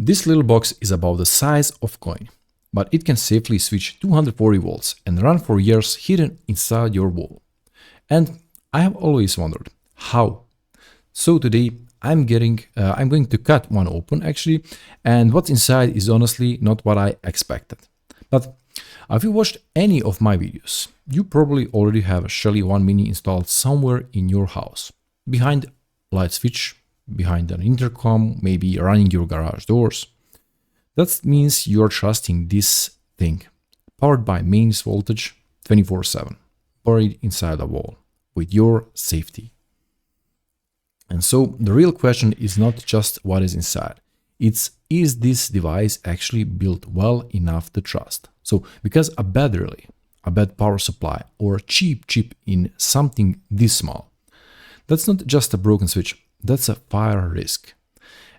This little box is about the size of coin, but it can safely switch 240 volts and run for years hidden inside your wall. And I have always wondered how. So today I'm going to cut one open actually, and what's inside is honestly not what I expected. But if you watched any of my videos, you probably already have a Shelly 1 Mini installed somewhere in your house, behind light switch, behind an intercom, maybe running your garage doors. That means you're trusting this thing, powered by mains voltage 24/7, buried inside a wall, with your safety. And so the real question is not just what is inside, it's is this device actually built well enough to trust? So because a bad relay, a bad power supply, or a cheap chip in something this small, that's not just a broken switch, that's a fire risk.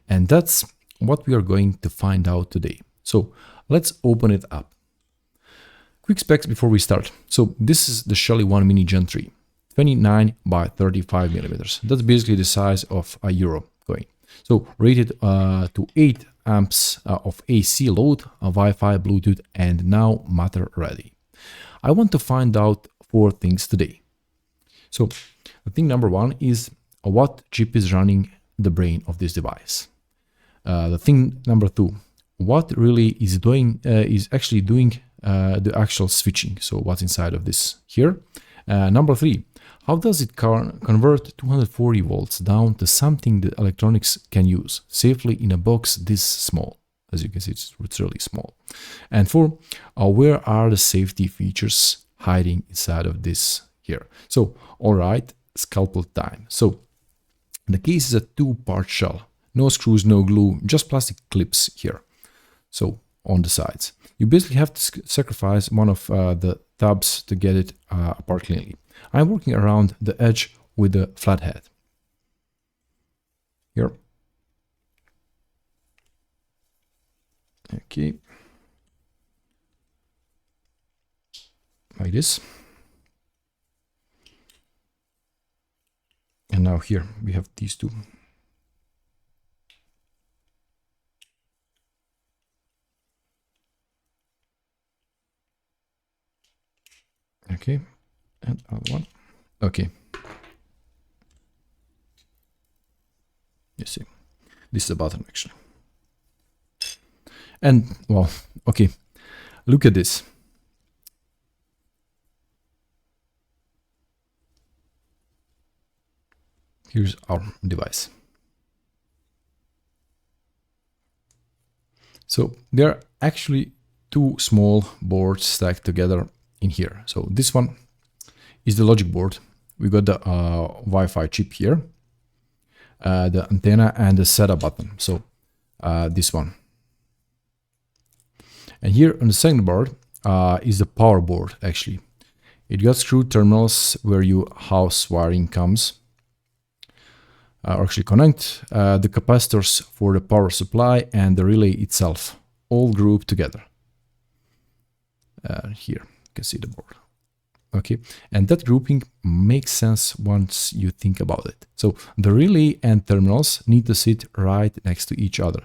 And that's what we are going to find out today. So let's open it up. Quick specs before we start. So this is the Shelly 1 Mini Gen3, 29 by 35 millimeters. That's basically the size of a Euro coin. So rated to 8 amps of AC load, Wi-Fi, Bluetooth, and now Matter ready. I want to find out 4 things today. So the thing number 1 is what chip is running the brain of this device. The thing number 2, what really is actually doing the actual switching. So what's inside of this here. Number 3, how does it convert 240 volts down to something that electronics can use safely in a box this small? As you can see, it's really small. And 4, where are the safety features hiding inside of this here? So, all right, scalpel time. So the case is a 2-part shell. No screws, no glue, just plastic clips here. So on the sides. You basically have to sacrifice one of the tabs to get it apart cleanly. I'm working around the edge with the flat head. Here. Okay. Like this. And now here we have these two. Okay, and other one. Okay. You see, this is a button actually. And well, okay, look at this. Here's our device. So there are actually 2 small boards stacked together in here. So this one is the logic board. We got the Wi-Fi chip here, the antenna, and the setup button. So this one. And here on the second board is the power board actually. It got screw terminals where your house wiring comes. Or actually connect the capacitors for the power supply and the relay itself, all grouped together. Here you can see the board. Okay, and that grouping makes sense once you think about it. So the relay and terminals need to sit right next to each other.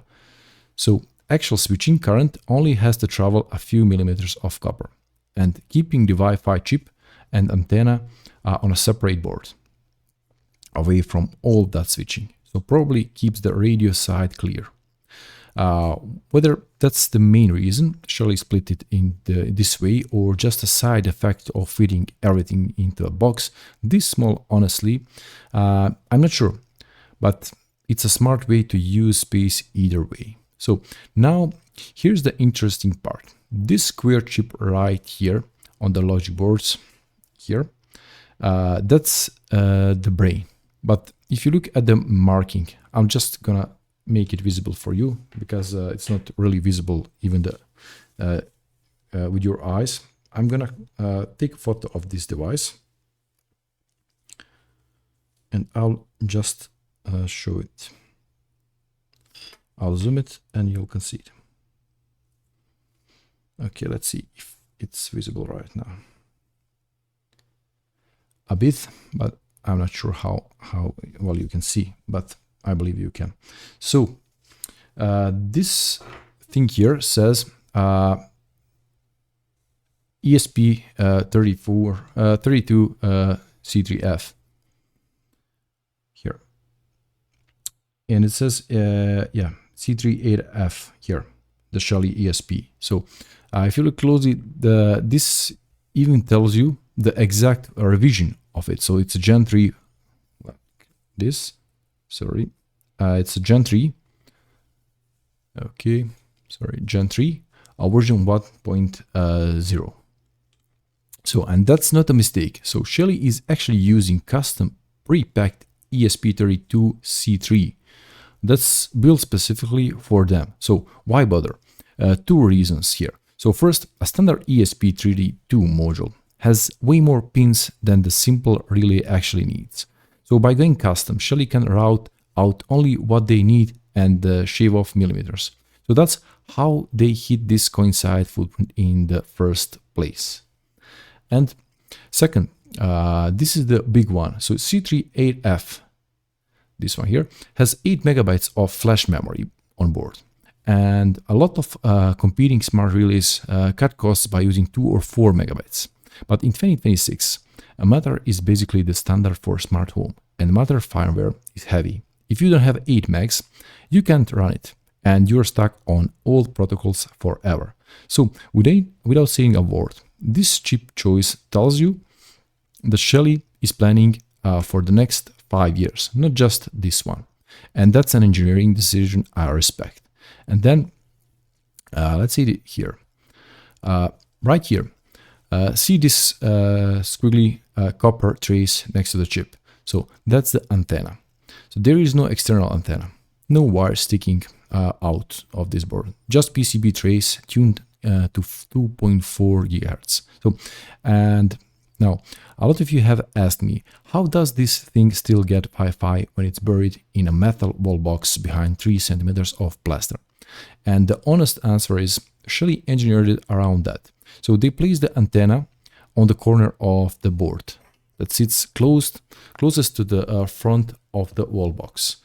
So actual switching current only has to travel a few millimeters of copper, and keeping the Wi-Fi chip and antenna on a separate board, away from all that switching. So probably keeps the radio side clear. Whether that's the main reason Shelly split it in this way or just a side effect of fitting everything into a box this small, honestly, I'm not sure, but it's a smart way to use space either way. So now here's the interesting part. This square chip right here on the logic boards here, that's the brain. But if you look at the marking, I'm just gonna make it visible for you because it's not really visible even with your eyes. I'm gonna take a photo of this device and I'll just show it. I'll zoom it and you can see it. Okay, let's see if it's visible right now. A bit, but I'm not sure how well you can see, but I believe you can. So This thing here says ESP32C3F here, and it says yeah, C38F here, the Shelly ESP. So if you look closely, this even tells you the exact revision of it. So it's a Gen 3, like this, sorry, it's a Gen 3, okay, sorry, Gen 3, version 1.0. So, and that's not a mistake. So Shelly is actually using custom pre-packed ESP32C3 that's built specifically for them. So why bother? Two reasons here. So first, a standard ESP32 module has way more pins than the simple relay actually needs. So by going custom, Shelly can route out only what they need and shave off millimeters. So that's how they hit this coincide footprint in the first place. And second, this is the big one. So C38F, this one here, has 8 megabytes of flash memory on board. And a lot of competing smart relays cut costs by using 2 or 4 megabytes. But in 2026, a Matter is basically the standard for smart home, and Matter firmware is heavy. If you don't have 8 megs, you can't run it, and you're stuck on old protocols forever. So without saying a word, this cheap choice tells you that Shelly is planning for the next 5 years, not just this one. And that's an engineering decision I respect. And then, let's see it here. Right here, see this squiggly copper trace next to the chip. So that's the antenna. So there is no external antenna, no wire sticking out of this board, just PCB trace tuned to 2.4 gigahertz. So, and now, a lot of you have asked me, how does this thing still get Wi-Fi when it's buried in a metal wall box behind 3 centimeters of plaster? And the honest answer is, Shelly engineered it around that. So they placed the antenna on the corner of the board that sits closest to the front of the wall box,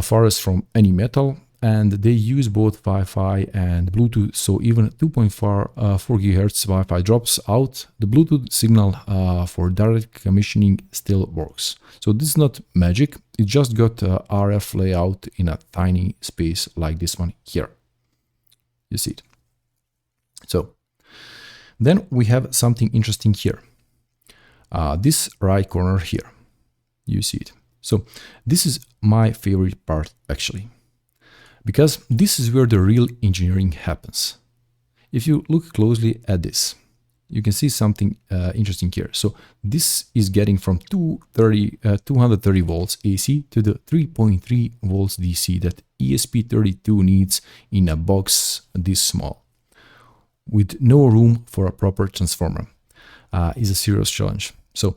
farthest from any metal, and they use both Wi-Fi and Bluetooth, so even 2.4 GHz Wi-Fi drops out, the Bluetooth signal for direct commissioning still works. So this is not magic, it just got RF layout in a tiny space like this one here. You see it. So then we have something interesting here. This right corner here, you see it. So this is my favorite part actually, because this is where the real engineering happens. If you look closely at this, you can see something interesting here. So this is getting from 230 volts AC to the 3.3 volts DC that ESP32 needs in a box this small, with no room for a proper transformer. Is a serious challenge. So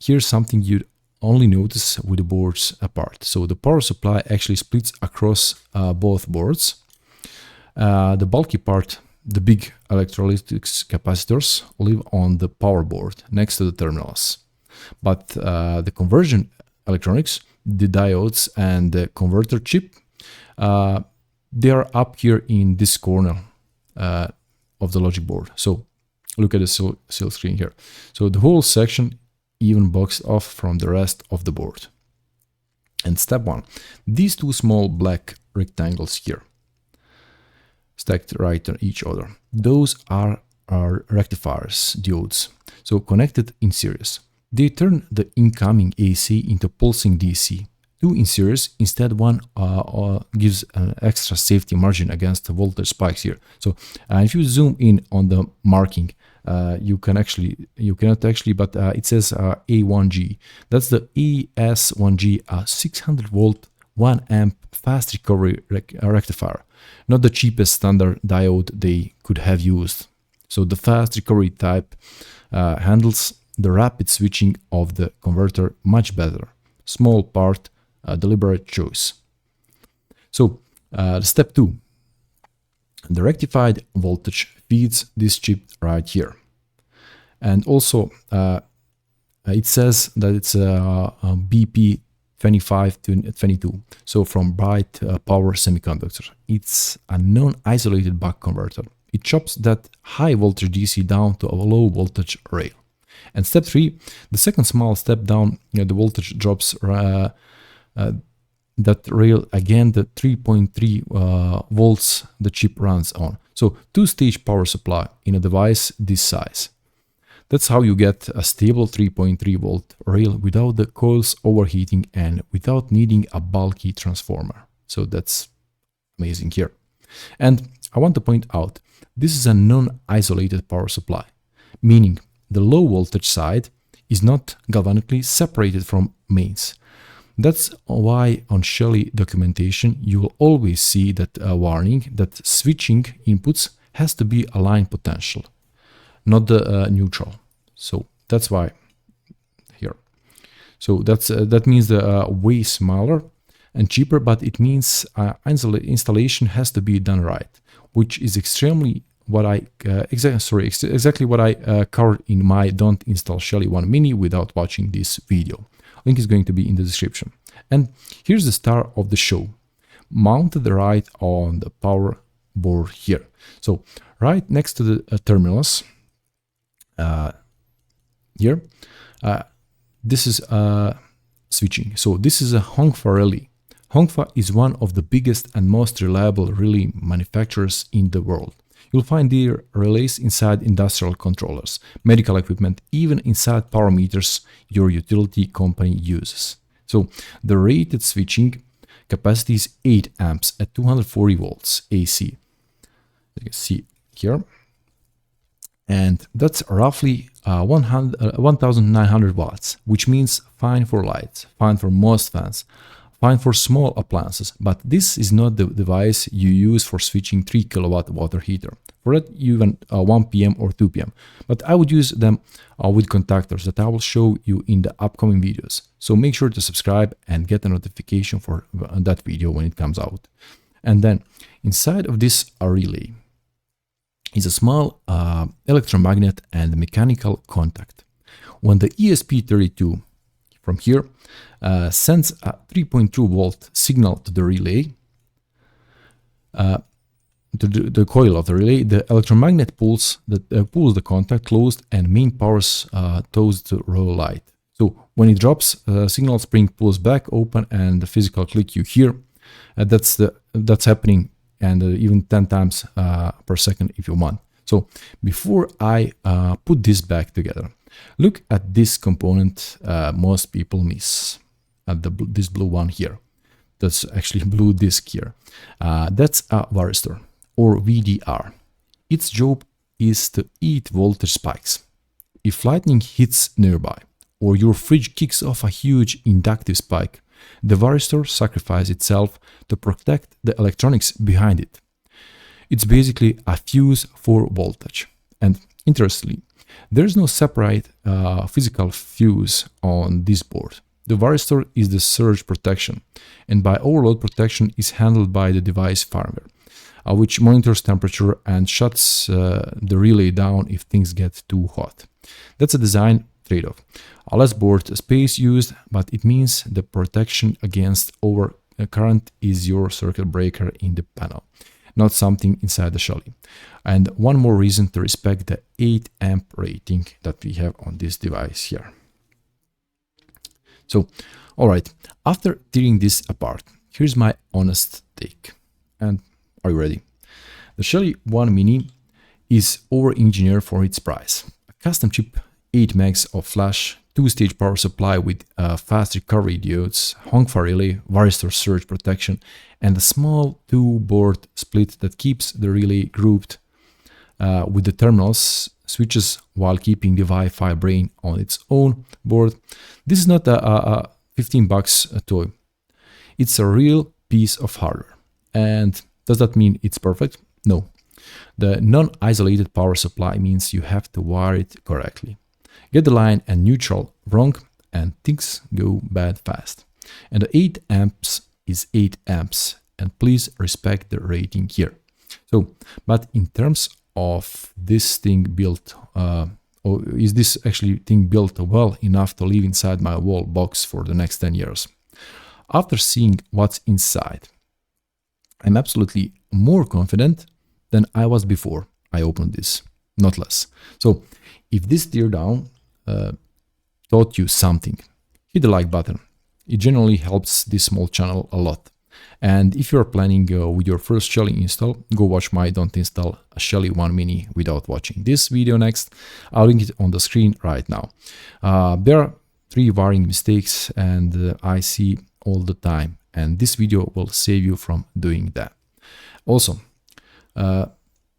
here's something you'd only notice with the boards apart. So the power supply actually splits across both boards. The bulky part, the big electrolytics capacitors, live on the power board next to the terminals. But the conversion electronics, the diodes and the converter chip, they are up here in this corner of the logic board. So look at the seal screen here. So the whole section even boxed off from the rest of the board. And step one, these two small black rectangles here, stacked right on each other, those are our rectifiers, diodes, so connected in series. They turn the incoming AC into pulsing DC. Two in series, instead one gives an extra safety margin against the voltage spikes here. So if you zoom in on the marking, you cannot actually, but it says A1G. That's the ES1G, a 600 volt 1 amp fast recovery rectifier, not the cheapest standard diode they could have used. So the fast recovery type handles the rapid switching of the converter much better. Small part, deliberate choice. So step 2. The rectified voltage feeds this chip right here. And also it says that it's a HF32FA-G, so from Bright Power Semiconductor. It's a non-isolated buck converter. It chops that high voltage DC down to a low voltage rail. And step 3, the second small step down, the voltage drops that rail again the 3.3 volts the chip runs on. So two-stage power supply in a device this size. That's how you get a stable 3.3 volt rail without the coils overheating and without needing a bulky transformer. So that's amazing here. And I want to point out, this is a non-isolated power supply, meaning the low voltage side is not galvanically separated from mains. That's why on Shelly documentation you will always see that warning that switching inputs has to be a line potential, not the neutral. So that's why here. So that means the way smaller and cheaper, but it means installation has to be done right, which is extremely what I exactly what I covered in my Don't Install Shelly 1 Mini without watching this video. Link is going to be in the description. And here's the star of the show, mounted right on the power board here. So right next to the terminals here, this is switching. So this is a Hongfa relay. Hongfa is one of the biggest and most reliable relay manufacturers in the world. You'll find their relays inside industrial controllers, medical equipment, even inside power meters your utility company uses. So the rated switching capacity is 8 amps at 240 volts AC. You can see here. And that's roughly 1900 watts, which means fine for lights, fine for most fans, fine for small appliances, but this is not the device you use for switching 3 kilowatt water heater. For that, even 1 p.m. or 2 p.m. But I would use them with contactors that I will show you in the upcoming videos. So make sure to subscribe and get a notification for that video when it comes out. And then inside of this relay is a small electromagnet and mechanical contact. When the ESP32 from here sends a 3.2 volt signal to the relay, to the coil of the relay, the electromagnet pulls the contact closed and main powers towards the row light. So when it drops, signal spring pulls back open and the physical click you hear, that's happening, and even 10 times per second if you want. So before I put this back together, look at this component most people miss, at this blue one here. That's actually blue disc here. That's a varistor, or VDR. Its job is to eat voltage spikes. If lightning hits nearby, or your fridge kicks off a huge inductive spike, the varistor sacrifices itself to protect the electronics behind it. It's basically a fuse for voltage. And interestingly, there's no separate physical fuse on this board. The varistor is the surge protection, and by overload protection is handled by the device firmware, which monitors temperature and shuts the relay down if things get too hot. That's a design trade-off. A less board space used, but it means the protection against overcurrent is your circuit breaker in the panel, not something inside the Shelly. And one more reason to respect the 8 amp rating that we have on this device here. So, alright, after tearing this apart, here's my honest take. And are you ready? The Shelly 1 Mini is over-engineered for its price. A custom chip, 8 megs of flash, 2-stage power supply with fast recovery diodes, Hongfa relay, varistor surge protection, and a small 2-board split that keeps the relay grouped with the terminals switches while keeping the Wi-Fi brain on its own board. This is not a $15 toy. It's a real piece of hardware. And does that mean it's perfect? No. The non-isolated power supply means you have to wire it correctly. Get the line and neutral wrong and things go bad fast. And the 8 amps is 8 amps, and please respect the rating here. So, but in terms of this thing built, or is this actually thing built well enough to live inside my wall box for the next 10 years? After seeing what's inside, I'm absolutely more confident than I was before I opened this, not less. So if this teardown taught you something, hit the like button. It generally helps this small channel a lot. And if you're planning with your first Shelly install, go watch my Don't Install a Shelly 1 Mini without watching this video next. I'll link it on the screen right now. There are 3 worrying mistakes and I see all the time, and this video will save you from doing that. Also,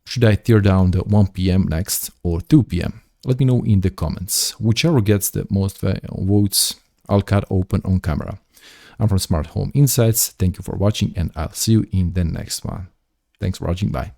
should I tear down the 1 PM next or 2 PM? Let me know in the comments. Whichever gets the most votes, I'll cut open on camera. I'm from Smart Home Insights. Thank you for watching, and I'll see you in the next one. Thanks for watching. Bye.